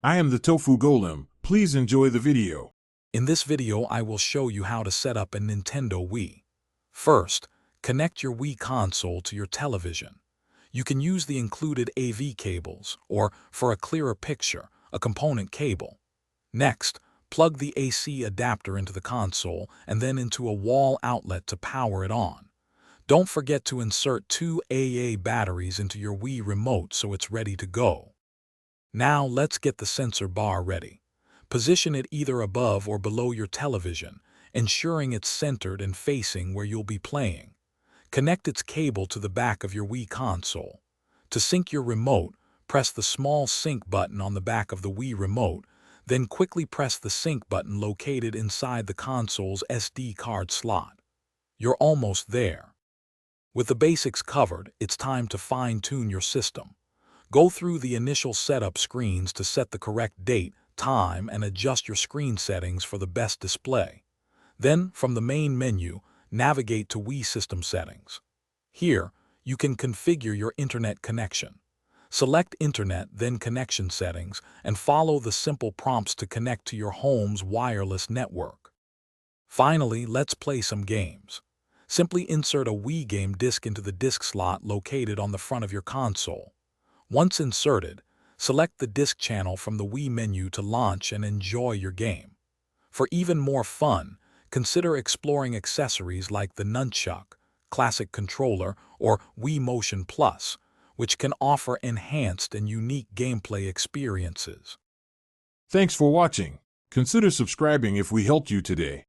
I am the Tofu Golem. Please enjoy the video. In this video, I will show you how to set up a Nintendo Wii. First, connect your Wii console to your television. You can use the included AV cables, or, for a clearer picture, a component cable. Next, plug the AC adapter into the console and then into a wall outlet to power it on. Don't forget to insert 2 AA batteries into your Wii remote so it's ready to go. Now let's get the sensor bar ready. Position it either above or below your television, ensuring it's centered and facing where you'll be playing. Connect its cable to the back of your Wii console. To sync your remote, press the small sync button on the back of the Wii remote, then quickly press the sync button located inside the console's SD card slot. You're almost there. With the basics covered, it's time to fine-tune your system. Go through the initial setup screens to set the correct date, time, and adjust your screen settings for the best display. Then, from the main menu, navigate to Wii System Settings. Here, you can configure your internet connection. Select Internet, then Connection Settings, and follow the simple prompts to connect to your home's wireless network. Finally, let's play some games. Simply insert a Wii game disc into the disc slot located on the front of your console. Once inserted, select the disc channel from the Wii menu to launch and enjoy your game. For even more fun, consider exploring accessories like the Nunchuck, Classic Controller, or Wii Motion Plus, which can offer enhanced and unique gameplay experiences. Thanks for watching. Consider subscribing if we helped you today.